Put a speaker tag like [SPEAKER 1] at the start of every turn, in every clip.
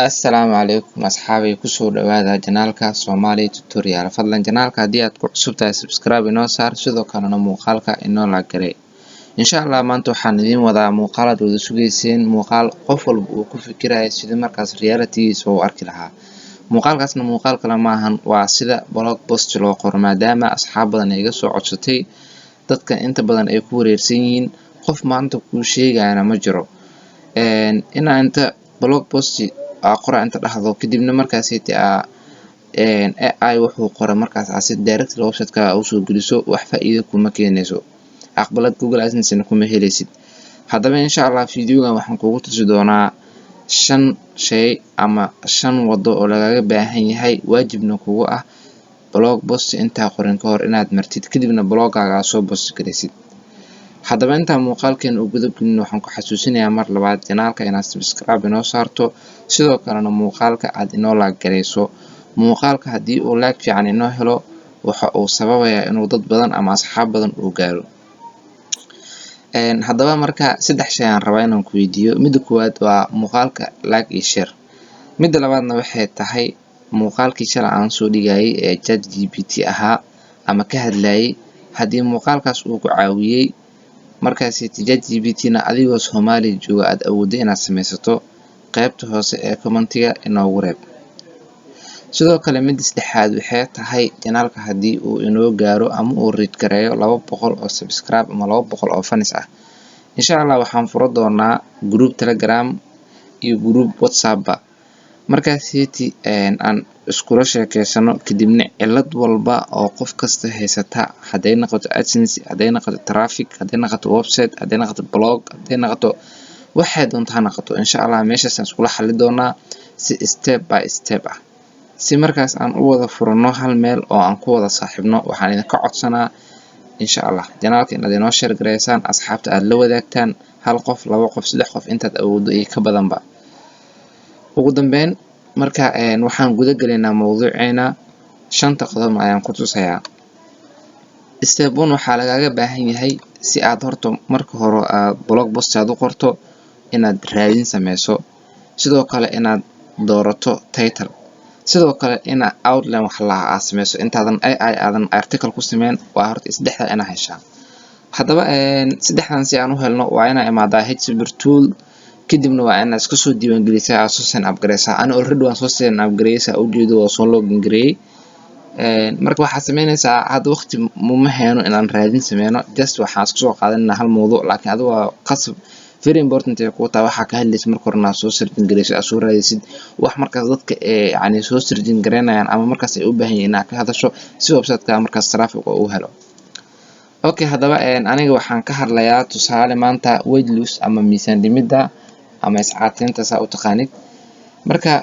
[SPEAKER 1] Assalaamu calaykum asxaabay kusoo dhawaada janaalka Somali Tutorial. Fadlan janaalka haddii aad ku cusub tahay subscribe inoo saar sidoo kalena muuqaalka inoo la garay. Insha Allah maanta waxaan idiin wadaa muuqaal aad wada sugeyseen, muuqaal qof walba uu ku fikirayo sidii markaas reality-giisa uu arki lahaa. Muuqaalkaasna muuqaal kale maahan, waa sida blog post loo qoro maadaama asxaab badan ay iga soo codsatay. Dadka inta badan ay ku wareersan yihiin, qof maanta kuu sheegayana ma jiro. Inaa inta blog post qora inta dhahdo kadibna markaasiti AI wuxuu qora markaas si direct website-ka u soo geliso wax faa'iido kuma keenayso. Aqbalad Google AdSense kuma helaysid. Haddaba insha Allah videogan waxaan kugu tusi doonaa 5 shay ama 5 wado oo lagaga baahan yahay waajibna kugu ah blog post inta qorin ka hor inaad martid kadibna blogaaga soo post gareysid. Haddaba inta muuqaalkeen u gudubkin waxaan ku xasuusinayaa mar labaad janaalka inaad subscribe inoo saarto sidoo kalena muuqaalka aad inoo la gareyso. Muuqaalka haddii uu like fiican inoo helo waxa uu sababayaa inuu dad badan ama asxaab badan uu gaaro. Haddaba marka 3 shay aan rabaa inaan ku weydiiyo. Midda koowaad waa muuqaalka like iyo share. Midda labaadna waxay tahay muuqaalkii shalay aan soo dhigayay ee ChatGPT ahaa ama ka hadlayay haddii muuqaalkaas uu ku caawiyay markaas ChatGPT-na adigoo Soomaali jooga aad awooddo inaad sameysato qaybta hoose ee commentiga inoogu reeb. Sidoo kale midda saddexaad waxay tahay janaalka haddii uu inoo gaaro ama uu reach gareeyo 200 oo subscribe ama 200 oo fans ah. Insha Allah waxaan furo doonaa group Telegram iyo group WhatsApp markaasiti aan iskula sheekeysano kadibna cilad walba oo qof kasta haysata haday noqoto AdSense, haday noqoto traffic, haday noqoto website, haday noqoto blog, haday noqoto waxay doonto ha noqoto. Insha Allah meeshaas aan iskula xalli doonaa si step by step ah. Si markaas aan u wada furno hal meel oo aan ku wada saaxiibno waxaan idinka codsanaa insha Allah janaalka inaad inoo share gareysaan asxaabta aad la wadaagtaan 1 qof 2 qof 3 qof intaad awooddo iyo ka badanba. Ugu dambeyn marka waxaan guda galeynaa mowduuceena 5 qodob ayaan ku tusayaa. Step 1 waxaa lagaga baahan yahay si aad horto marka hore aad blog post aad u qorto inaad raadin sameyso, sidoo kale inaad doorato title, sidoo kale inaad outline wax la sameyso intaadan AI aadan article ku sameyn waa horta saddexda ina heshaa. Haddaba saddexdan si aan u helno waa inaan imaadaa HTML tool kadibna waa inaad iska soo diiwaan gelisaa soo sign up gareysaa. Ana already waan soo sign up gareysaa ujeedo oo soo login gareeyay. Marka waxaad sameynaysaa hadda waqti ma hayno inaan raadin sameyno, just waxaan isku soo qaadanaa hal mowduuc laakiin adigu waa qasab very important ee ku taa waxa ka hadlaysa marka horena soo searching gareyso aad soo raadisid wax markaas dadka yani soo searching gareynayaan ama markaas ay u baahan yihiin inaad ka hadasho si website-ka markaas traffic uu helo. Okay, haddaba aniga waxaan ka hadlayaa tusaale maanta weight loss ama miisaan dhimida ama iscaataynta saa u taqaanid. Marka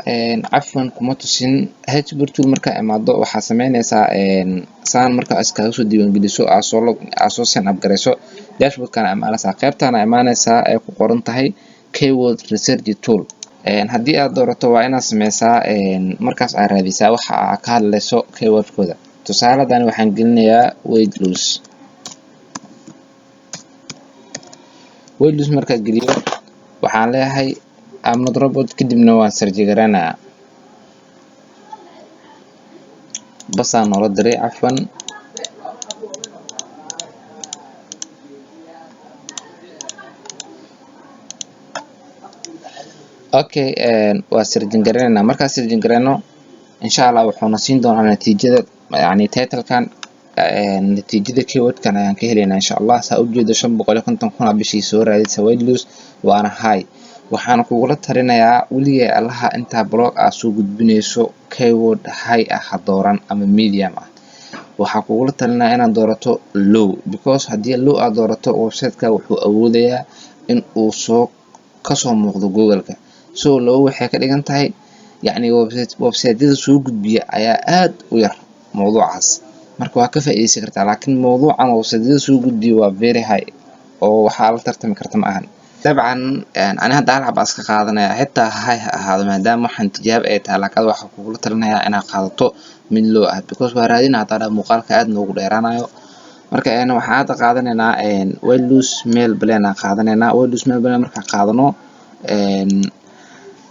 [SPEAKER 1] cafwan kuma tusin HTML tool marka imaado waxaa sameynaysaa saan marka iskaga soo diiwaan geliso aad soo sign up gareyso dashboard-kana imaanaysaa qaybtana imaanaysaa ay ku qoran tahay keyword research tool. Haddii aad doorato waa inaad sameysaa markaas aad raadisaa waxa aad ka hadlayso keyword-kooda. Tusaaladan waxaan gelinayaa weight loss. Weight loss marka geliyo waxaan leeyahay I'm not robot kadibna waan search gareynayaa. Basaan noola diray cafwan. Okay, waa search gareynaa marka search gareyno insha Allah wuxuuna siin doonaa natiijada yani title-kan natiijada keyword-kan ayaan ka helaynaa insha Allah. Saa u jeedo 550,000 bishii soo raadisa weight loss waana high. Waxaan kugula talinayaa weligaa allaha inta blog aad soo gudbinayso keyword high ah dooran ama medium ah. Waxaan kugula talinayaa inaad doorato low because haddii low aad doorato website-ka wuxuu awoodayaa in uu ka soo muuqdo Google-ka. So low waxay ka dhigan tahay yani website-yada soo gudbiya ayaa aad u yar mowduucaas. Marka waa ka faa'iideysan kartaa laakiin mowduucan website-yada soo gudbiya waa very high oo waxa la tartami karta ma ahan. dabcan ani hadda hal xab iska qaadanaya xitaa hay ahaado maadaama waxaan tijaab ay tahay laakiin waxa kugula talinayaa inaad qaadato mid loo ah because waa raadina hadda muuqaalka aad noogu dheeraanayo. Marka waxaan hadda qaadanaynaa weight loss male plan aan qaadanaynaa. Weight loss male plan marka qaadano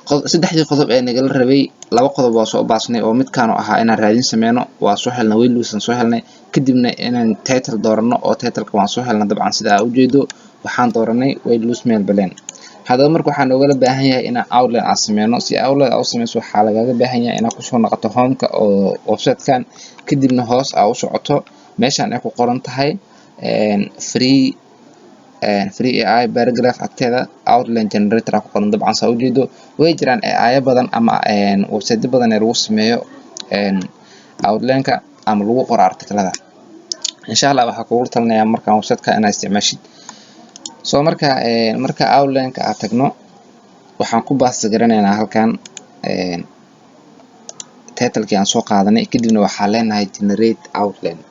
[SPEAKER 1] saddexdii qodob ee nagala rabay laba qodob waa soo baasnay oo midkaan oo ahaa inaan raadin sameyno waa soo helnay way luusan soo helnay kadibna inaan title doorano oo titleka waan soo helnay dabcan sida aad u jeedo waxaan dooranay way luus meel baleen haddaba marka waxaan oogala baahan yahay inaan outline aan sameyno si outline aad u sameyso waxaa lagaaga baahan yahay inaad kusoo noqoto homeka oo websitekan kadibna hoos aad u socoto meeshaan ay ku qoran tahay free AI paragraph agteeda outline generator ku qoran dabcan saa u jeedo way jiraan AI badan ama website badan ee lagu sameeyo outline-ka ama lagu qoro artikelada insha Allah waxaa kugu talinayaa markaan website-ka inaad isticmaashid soo marka outline-ka aad tagno waxaan ku baasta garanaynaa halkan title-kii aan soo qaadanay kadibna waxaa leenahay generate outline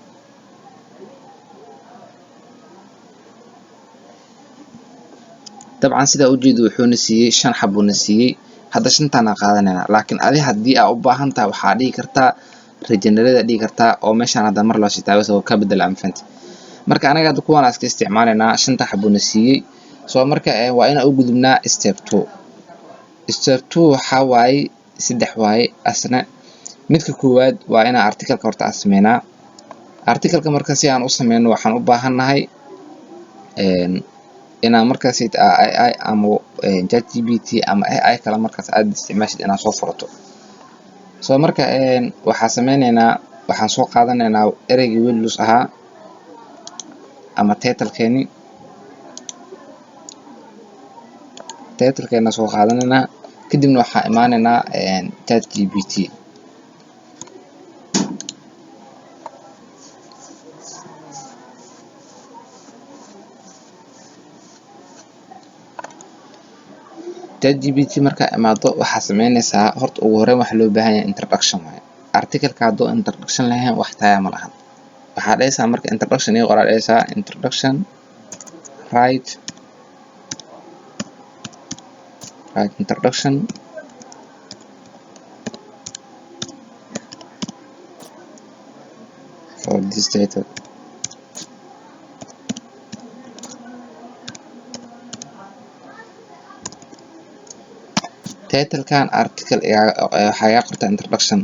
[SPEAKER 1] dabcan sida u jeedo wuxuuna siiyay 5 xabuna siiyay hadda 5 aan qaadanayna laakiin adiga hadii aad u baahan tahay waxa dhigi kartaa regenerate dhigi kartaa oo meeshaan hadda mar la shitaayo soo ka bedel anfant marka anaga hadda kuwan iska isticmaalayna 5 xabuna siiyay soo marka waa ina u gudubnaa step 2 waxa waaye 3 waaye asna midka koowaad waa ina article-ka horta sameeynaa article-ka marka si aan u sameeyno waxaan u baahanahay inaan markaas AI ama ChatGPT ama AI kala markaas aad isticmaashid inaad soo furato soo marka waxaan soo qaadanaynaa ereygii Windows ahaa ama title-keena soo qaadanaynaa kadibna waxaan imaanaynaa ChatGPT ChatGPT marka imaado waxa sameynaysaa horta ugu horreyn waxa loo baahan yahay introduction waaye article-ka hadoo introduction lahayn wax taaya ma lahan waxaa dhaysaa marka introduction iyo qoraal dhaysaa introduction write introduction for this title title-kan article waxa ay qortaa introduction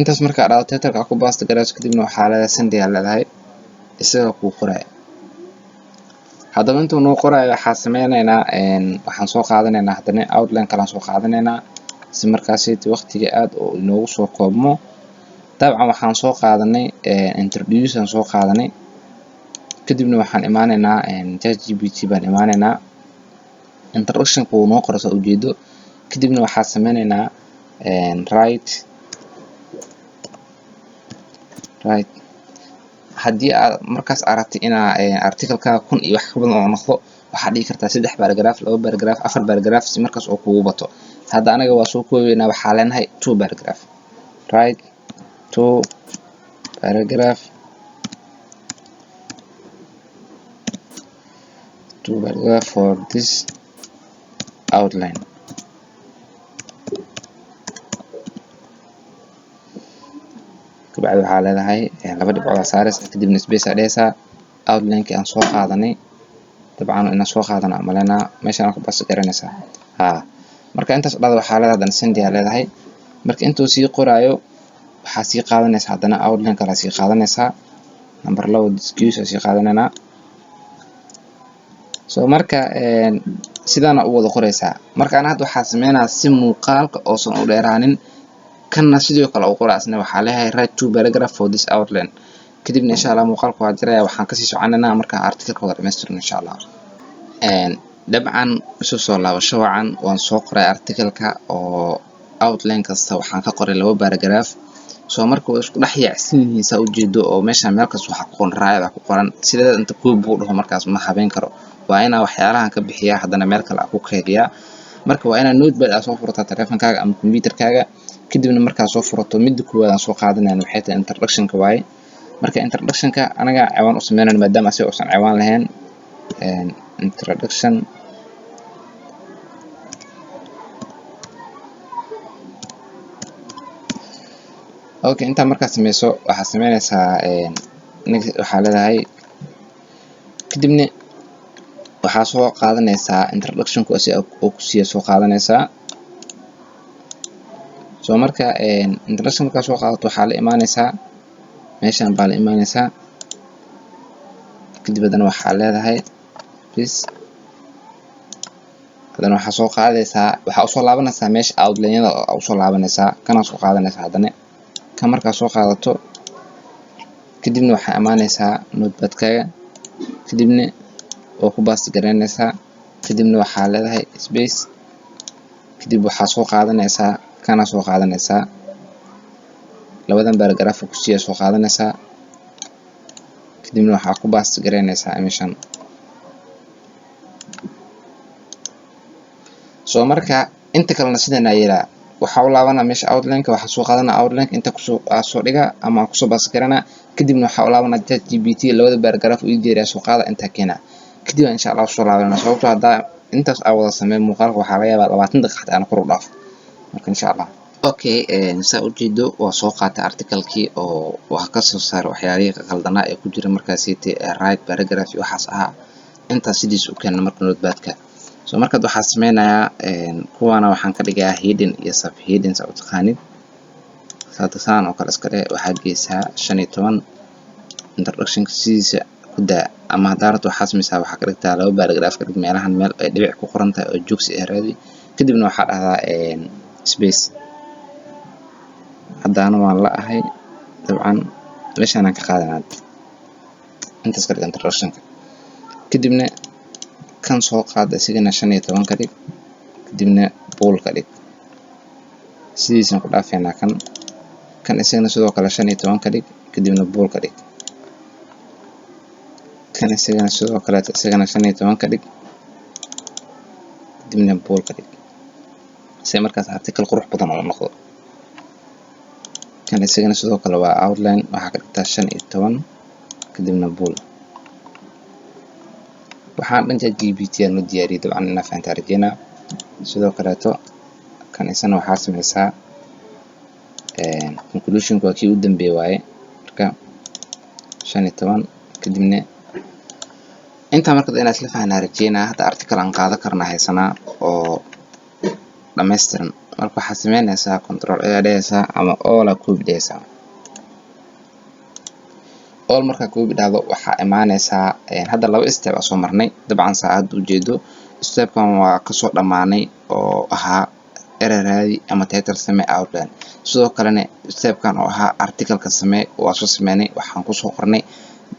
[SPEAKER 1] intaas marka aad title-ka ku baasta garaaso kadibna waxa la send leedahay isaga ku qoray hadaba intuu noo qorayo waxa sameynaynaa waxaan soo qaadanaynaa hadana outline kala soo qaadanaynaa si markaas waqtiga aad oo inoogu soo koobmo dabcan waxaan soo qaadanay introduction soo qaadanay kadibna waxaan imaanaynaa ChatGPT baan imaanaynaa introduction ku noo qorso ujeedo kadibna waxaa sameynaynaa write haddii aad markaas aragtay inaa article-ka 1000 iyo wax ka badan oo noqdo waxaa dhigi kartaa 3 paragraph 2 paragraph 4 paragraph si markaas oo kugu bato hadda anaga waa soo koobaynaa waxaa leenahay 2 paragraph write 2 paragraph for this outline kabacdi waxaa leedahay laba dhibcood saaraysa kadibna space dhaysaa outline-ki aan soo qaadanay dabcan inaan soo qaadana malena meeshaan ku bas garanaysaa marka intaas dhada waxaa leedahay send leedahay marka intuu sii qoraayo waxaa sii qaadanaysaa hadana outline kala sii qaadanaysaa number 2 discuss sii qaadanayna soo marka sidana u wada qoraysaa marka aan hadda waxaa sameynaa si muuqaalka oo san u dheeraanin kana sidoo kale u qoraasna waxaa leeyahay write 2 paragraph for this outline kadibna insha Allah muuqaalku waa jiraya waxaan kasii soconaynaa marka article-ka wada dhameystirno insha Allah dabcan soo laabasho wacan waan soo qoray article-ka oo outline kasta waxaan ka qoray 2 paragraph soo marka way isku dhaxyaacsan yihiin saa u jeedo oo meesha meel kasta waxa ku qoran raayada ku qoran sideeda inta ku buudho markaas ma habeyn karo waa ina waxyaalahan ka bixiya hadana meel kale ku kaydiya marka waa ina notepad aad soo furata telefonkaaga ama computerkaaga kadibna markaa soo furato mid koowaad aan soo qaadanayno waxay tahay introduction-ka waaye marka introduction-ka anaga ciwaan u sameynayno maadaama asii uusan ciwaan lahayn introduction okay inta markaa sameyso waxaa sameynaysaa waxaa leedahay kadibna waxaa soo qaadanaysaa introduction-ku oo ku siiyo soo qaadanaysaa soo marka introduction markaa soo qaadato waxaa la imaanaysaa meeshan baa la imaanaysaa kadib haddana waxaa leedahay please haddana waxaa soo qaadaysaa waxaa usoo laabanaysaa meesha outline-yada usoo laabanaysaa kana soo qaadanaysaa haddana kan markaa soo qaadato kadibna waxaa imaanaysaa notepad-kaaga kadibna oo ku baasti garaynaysaa kadibna waxaa leedahay space kadib waxaa soo qaadanaysaa kana soo qaadanaysaa labadan paragraph ku sii soo qaadanaysaa kadibna waxaa ku baasti garaynaysaa meeshan soo marka inta kalena sidana yeelaa waxaa u laabana meesha outline-ka waxaa soo qaadana outline inta ku soo dhiga ama ku soo baasti garana kadibna waxaa u laabana ChatGPT labada paragraph u diyaariyaa soo qaada inta keena kadib insha Allah soo laabana sababtoo hadaa intaas aan wada sameeyo muuqaalka waxaa laga yaabaa 20 daqiiqo aan kor u dhaafo marka insha Allah okay saa u jeedo waa soo qaatay article-kii oo waxa ka soo saaray waxyaalihii qaldanaa ee ku jira markaas right paragraph waxaas ahaa inta sidiis u keenna marka notepad-ka soo marka waxaa sameynayaa kuwana waxaan ka dhigayaa heading iyo sub heading sa u taqaanid saadasaan oo kale iska dheh waxaad geysaa 15 introduction sidiisa ku daa ama hadaarad waxaa sameysaa waxaa ka dhigtaa laba paragraph ka dhig meelahan meel ay dhibic ku qoran tahay oo joogsi ah raadi kadibna waxaa dhahdaa space haddaana waan la ahay dabcan meeshaan ka qaadanaa intaas ka dhig introduction-ka kadibna kan soo qaada isigana 15 ka dhig kadibna bool ka dhig sidiisan ku dhaafeynaa kan isagana sidoo kale 15 ka dhig kadibna bool ka dhig kan isagana sidoo kale isagana 15 ka dhig kadibna bool ka dhig si markaas article qurux badan oo noqdo kan isagana sidoo kale waa outline waxaa ka dhigtaa 15 kadibna bool waxaan dhan ChatGPT aan u diyaariyay dabcan inaan fahantaa rajeynaa sidoo kaleeto kan isana waxaa sameysaa conclusion waa kii u dambeeyay waaye marka 15 kadibna inta marka inaad isla fahanaa rajeynaa hadda article aan qaadan karnaa haysanaa oo dhameystiran marka waxaa sameynaysaa control A dhehaysaa ama all copy dhehaysaa all marka copy dhahdo waxaa imaanaysaa hadda laba step aan soo marnay dabcan saacad u jeedo step-kan waa ka soo dhamaanay oo ahaa error-raadi ama title samee outline sidoo kalena step-kan oo ahaa article-ka samee waa soo sameynay waxaan ku soo qornay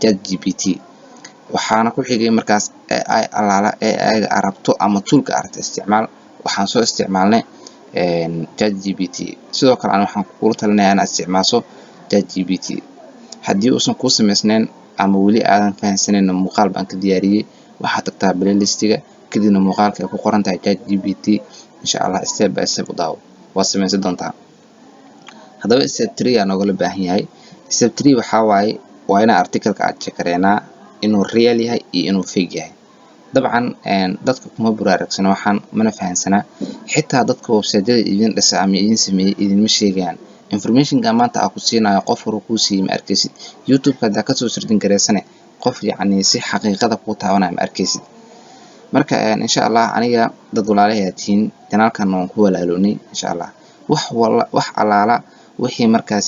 [SPEAKER 1] ChatGPT waxaana ku xigay markaas AI alaala AI-ga arabto ama tool-ka aragta isticmaal waxaan soo isticmaalnay ChatGPT sidoo kale waxaan ku talinayaa inaad isticmaasho ChatGPT haddii uusan ku sameysnayn ama weli aadan fahansaneyn muuqaal baan ka diyaariyay waxaad tagtaa playlist-iga kadibna muuqaalka ay ku qoran tahay ChatGPT insha Allah step by step u daawo waa sameysan doontaa haddaba step 3 aan ogala baahan yahay step 3 waxaa waaye waa in article-ka aad checkareynaa inuu real yahay iyo inuu fake yahay dabcan dadka kuma buraarugsana waxaan mana fahansana xitaa dadka website-yada idin dhisa ama idin sameeyay idinma sheegayaan information-ka maanta aan ku siinayo qof hore ku siiyay ma arkaysid YouTube-ka hadaa ka soo sirdin gareysane qof yacni si xaqiiqada ku taabanaya ma arkaysid marka insha Allah aniga dad walaalahay tihiin channel-kan waan ku walaaloonay insha Allah wax alaala wixii markaas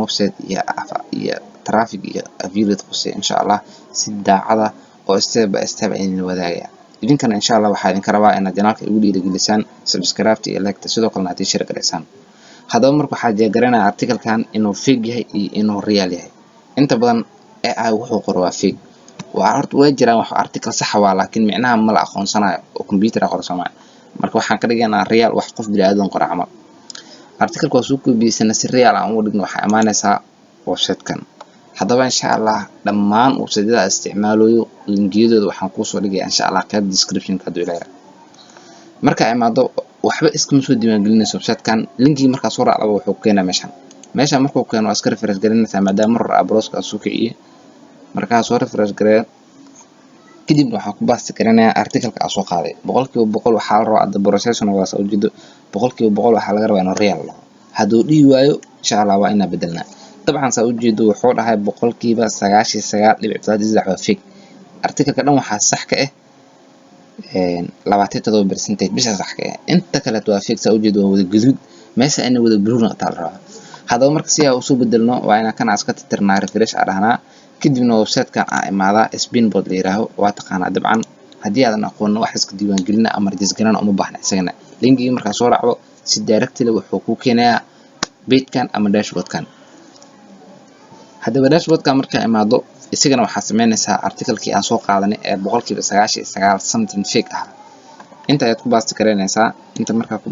[SPEAKER 1] website iyo traffic iyo affiliate qosay insha Allah si daacada oo step by step idin wadaagaya idinkana insha Allah waxaa idinka rabaa inaad channel-ka igu dhiirigelisaan subscribe iyo like sidoo kalena aad share gareysaan haddaba marka waxaa jeegaranaya article-kan inuu fake yahay iyo inuu real yahay inta badan AI wuxuu qoro waa fake waa horta way jiraan wax article sax ah laakiin micnaha ma la aqoonsanayo oo computer qorsama marka waxaan ka dhigaynaa real wax qof bini'aadan qoro camal article-ka waa soo koobiyaysan si real aan u dhigno waxaa imaanaysaa website-kan haddaba insha Allah dhammaan website-yada isticmaalayo linkiyadooda waxaan ku soo dhigayaa insha Allah qayb description-ka haduu ilaahay marka imaado waxba iskama soo diiwaangelinayso website-kan linkii markaa soo raacdo wuxuu keenaa meeshan markuu keeno waa iska refresh galinaysaa maadaama mar browser-ka soo kiciye markaa soo refresh gareeyo kadib waxaa ku baasti karinayaa article-ka aan soo qaaday 100% waxaa la rabaa procession waa soo jeedo 100% waxaa laga rabaa inuu real ah hadduu dhigi waayo insha Allah waa inaan bedelnaa dabcan saa u jeedo wuxuu dhahay 99.3 waa fake article-ka dhan waxaa sax ka ah 27% bisha sax ka ah inta kale waa fake saa u jeedo waa wada guduud meesha inay wada blue noqotaa la rabaa. haddaba marka si aan usoo bedelno waa inaan kan iska tirtirnaa refresh aan dhahnaa kadibna website-kan aan imaadaa spinboard la yiraahdo waa taqaanaa dabcan haddii aadan aqoon wax iska diiwaan gelina ama register uma baahna isagana linkiga markaa soo raacdo si directly wuxuu ku keenayaa page-kan ama dashboard-kan. haddaba dashboard-kan markaa imaado isagana waxaa sameynaysaa article-kii aan soo qaadanay ee 99% something fake ah inta ayaad ku baasti gareynaysaa. inta markaa ku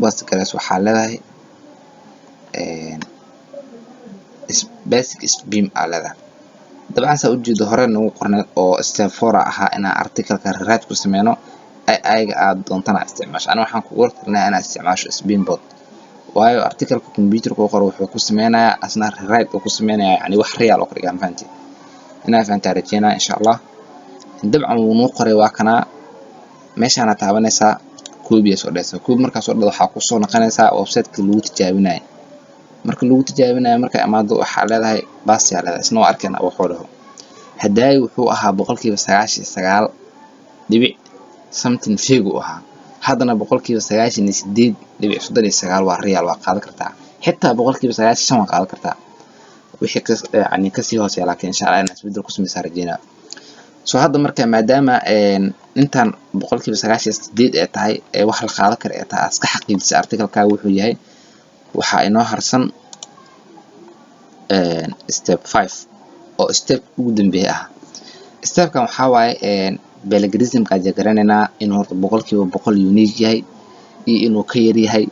[SPEAKER 1] baasti gareyso waxaa leedahay basic spim aa leedahay. dabcan saa ujeedo hore nagu qorneed oo step 4 ahaa inaan article-ka rewrite ku sameyno ayaga aad doontana isticmaasho. aniga waxaan kugu talinayaa inaad isticmaasho spinboard waayo article-ka computer-ka qoro wuxuu ku sameynayaa asna rewrite ku sameynayaa yani wax real oo ka dhigan fahanti inaa fahantaa rajeynaa insha Allah. dabcan wuu noo qoray waa kana meeshaan aad taabanaysaa koobi soo dhayso koobi markaas oo dhado waxaa ku soo noqonaysaa website-ka lagu tijaabinayo. marka lagu tijaabinayo marka imaado waxaa leedahay baasi aa leedahay isna waa arkeen wuxuu dhaho hadday wuxuu ahaa 99% dhibic something fake u ahaa haddana 98.39 waa real waa qaadan kartaa xitaa 95% waa qaadan kartaa wixii ka yani kasii hooseeya laakiin insha Allah inaan isbedel ku sameeyay rajeynaa. soo hadda marka maadaama intaan 98% ay tahay wax la qaadan karo ay tahay iska xaqiijisa article-ka wuxuu yahay waxaa inoo harsan step 5 oo step ugu dambeeya ah. step-kan waxaa waaye plagiarism-ka garaneynaa inuu horta 100% unique yahay iyo inuu ka yar yahay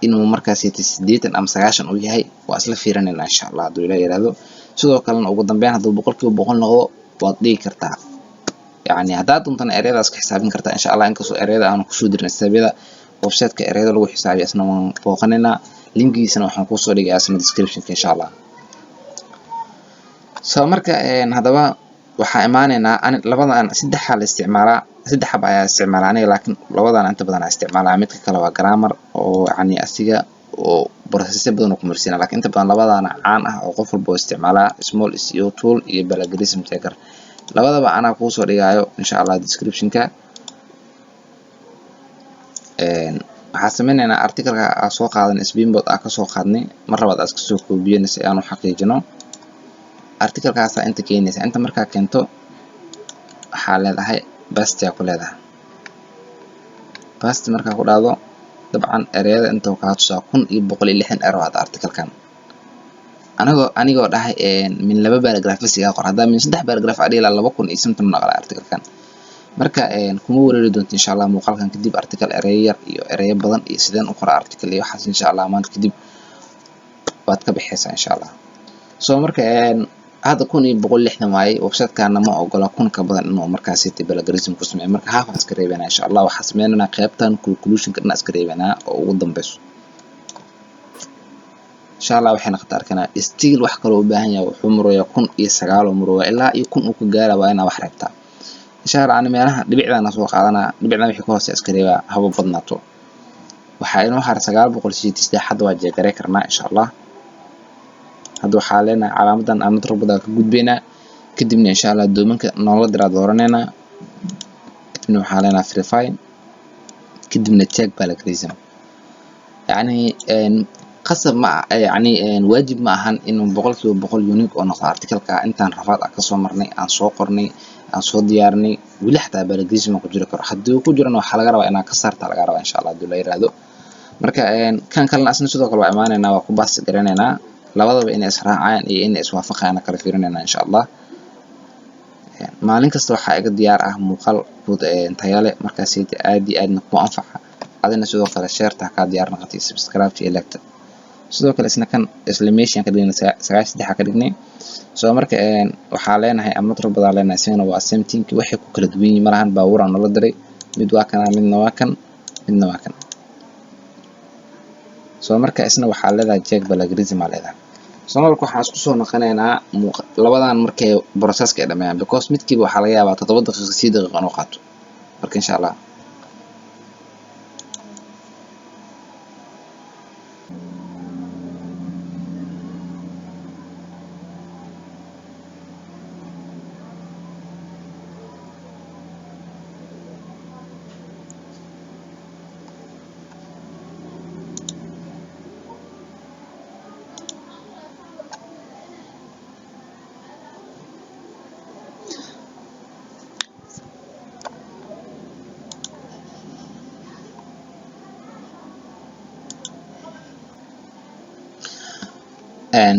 [SPEAKER 1] inuu markaas 80 ama 90 uu yahay waa isla fiirinayna insha Allah hadduu Ilaahay yiraahdo. sidoo kalena ugu dambeyn hadduu 100% noqdo waad dhigi kartaa yani haddaad doontana ereyadaas ka xisaabin kartaa insha Allah inkastoo ereyada aan ku soo dirin stebyada website-ka ereyada lagu xisaabiyo isna waan booqanaynaa linkigiisana waxaan ku soo dhigayaa isna description-ka insha Allah. soo marka haddaba waxaa imaanaynaa labadan saddex xal isticmaalaa saddex xab ayaa isticmaalaa aniga laakiin labadan inta badan aan isticmaalaa midka kale waa grammar oo yani asiga oo process badan ku marsiina laakiin inta badan labadan caan ah oo qof walba isticmaalaa small SEO tool iyo plagiarism checker labadaba ana ku soo dhigayo insha Allah description-ka. waxaa sameynaynaa article-ka aan soo qaadan spinboard aan ka soo qaadnay mar labaad aad ka soo koobiyeen si aan u xaqiijino article-kaas inta keenaysa inta markaa keento waxaa leedahay paste ku leedahay paste markaa ku dhacdo dabcan ereyada inta ka tusaa 1160 error hada article-kan anigoo dhahay min 2 paragraph isiga qor hadda min 3 paragraph adii la 2000 iyo something naqala article-kan marka kuma wareeri doonto insha Allah muuqaalkan kadib article erey yar iyo erey badan iyo sideen u qora article iyo waxaas insha Allah maanta kadib waad ka bixaysaa insha Allah. soo marka هذا كون يبغى اللي إحنا معي وبسات كان ما أقول كون كبدن إنه مركز سيتي بلاجريزم كوسمي مركز هاف أسكريبنا إن شاء الله وحسمينا أنا قيبتان كونكلوشن كنا أسكريبنا وقدم بس إن شاء الله وحنا اختار كنا استيل وحكروا بهنيا وحمره يكون يسجل ومره إلا يكون وكجارة وأنا وحربتها إن شاء الله أنا ميانا لبعنا سوق علىنا لبعنا بحكوا أسكريبا هو بفضناته وحينو حرسجال بقول شيء تستحق حد وجه كرنا إن شاء الله هذا حالنا علامة أن نضرب ذاك جود بينا كدبنا إن شاء الله دومنك نولد رادورنا كدبنا حالنا فريفاين كدبنا تشيك بالاجريزم يعني قصب مع يعني واجب معهن إنه بقول يونيك أو نقطة أرتكل كأنت رفعت أقصى مرني عن سوقرني عن صوت ديارني ولا حتى بالاجريزم كجرا حد كجرا وحلا جرا أنا كسرت على جرا إن شاء الله دولار هذا مركا كان كلنا أصلا شو تقول عمانة أنا وكباس جرينا labadaba in israacaan iyo in iswaafaqaan kala fiirinayna insha Allah maalin kasta waxa iga diyaar ah muuqaal guud tayale markaas aad iyo aadna ku anfaca adina sidoo kale share ta ka diyaar noqotay subscribe iyo like sidoo kale isna kan islamation ka dhigna 93 ka dhignay soo marka waxa leenahay ama tiro badan leenahay sina waa something wixii ku kala duwan yihiin malahan baawur aan la diray mid waa kan midna waa kan soo marka isna waxa leedahay check plagiarism leedahay soo marka waxaan isku soo naqanaynaa labadan markay process-ka dhameeyaan because midkiiba waxa laga yaabaa 7 daqiiqo 6 daqiiqo inuu qaato marka insha Allah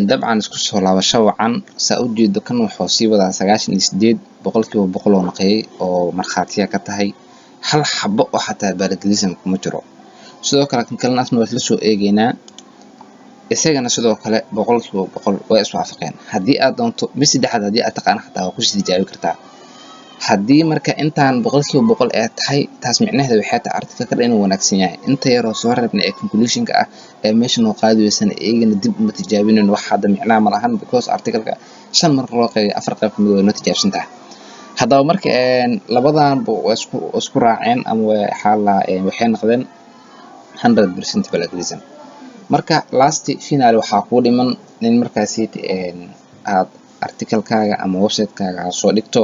[SPEAKER 1] dabcan isku soo laabasho wacan saa u jeedo kan wuxuu sii wadaa 98 boqolkiiba boqol oo naqayay oo markhaatiya ka tahay hal xabo oo xataa validation kuma jiro. sidoo kale kan kalena asna waa la soo eegaynaa isagana sidoo kale boqolkiiba boqol way is waafaqeen. haddii aad doonto mid saddexaad haddii aad taqaan xataa waa ku sii tijaabi kartaa. haddii marka intaan boqolkiiba boqol ay tahay taas micnaheedu waxay tahay article-ka inuu wanaagsan yahay. inta yar oo soo reebna ee conclusion-ka ah ee meesha noo qaadi weysana eegana dib uma tijaabinin wax hadda micnaha ma lahan because article-ka 5 mar loo qeybay 4 qayb kamid way noo tijaabsan tahay. haddaba marka labadan waa isku raaceen ama waxay noqdeen 100% validation. marka last final waxaa kuu dhiman in markaasi aad article-kaaga ama website-kaaga soo dhigto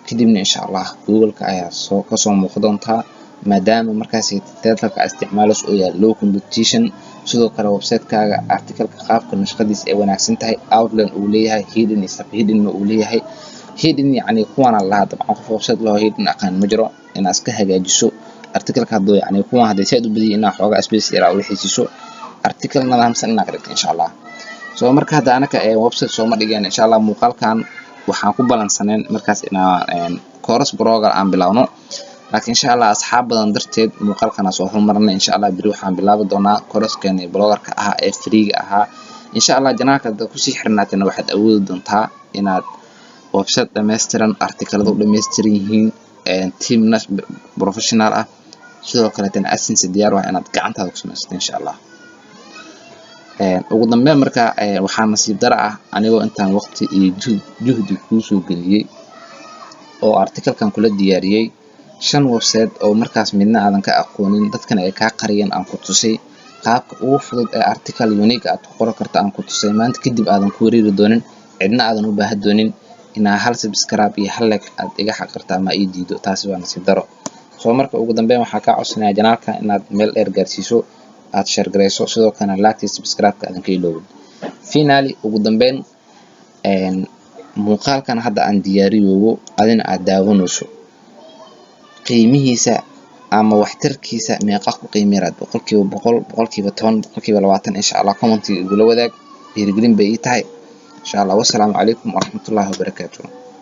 [SPEAKER 1] kadibna insha Allah Google-ka ayaa kasoo muuqan doontaa maadaama markaasi title-ka isticmaalayso oo yahay low competition. sidoo kale website-kaaga article-ka qaabka nashqadiisa ay wanaagsan tahay outline uu leeyahay hidden iyo sub hidden uu leeyahay. hidden yacni kuwana la dabcan qof website loo hidden aqaan ma jiro inaad iska hagaajiso article-ka haduu yacni kuwan haday saad u badiyay inaad xoogaa space yar u wixiisiso article nadaamsan inaad dhigto insha Allah. soo marka hadda anaka website soo ma dhigeen insha Allah muuqaalkan waxaan ku balansaneen markaas inaan course program aan bilowno laakiin insha Allah asxaab badan darteed muuqaalkana soo hormarnay insha Allah biri waxaan bilaabi doonaa course-keena blogger-ka ah ee free-ga ahaa insha Allah janaalka ku sii xirnaatana waxaad awoodi doontaa inaad website dhameystiran article-du dhameystiran yihiin team professional ah sidoo kale tan AdSense diyaar waa inaad gacantaada ku samaysato insha Allah. ugu dambeyn marka waxaa nasiib dara ah anigoo intaan waqti iyo juhdi ku soo geliyay oo article-kan kula diyaariyay 5 website oo markaas midna aadan ka aqoonin dadkana ay ka qariyeen aan ku tusay qaabka ugu fudud ee article unique aad ku qoran karto aan ku tusay maanta kadib aadan ku wareeri doonin cidna aadan u baahan doonin inaa hal subscribe iyo hal like aad iga xaqirta ama ii diido taasi waa nasiib daro. soo marka ugu dambeyn waxaa ka codsanayaa janaalka inaad meel dheer gaarsiiso aad share gareyso sidoo kale like iyo subscribe-ka aadan ka iloobin. finally ugu dambeyn muuqaalkan hadda aan diyaariyo adina aad daawanayso qiimihiisa ama waxtarkiisa meeqa ku qiimeeyay boqolkiiba boqol boqolkiiba 10 boqolkiiba 20 insha Allah comment igula wadaag dhiirigelin bay ii tahay insha Allah. wassalaamu calaykum waraxmatullaahi wabarakaatuh.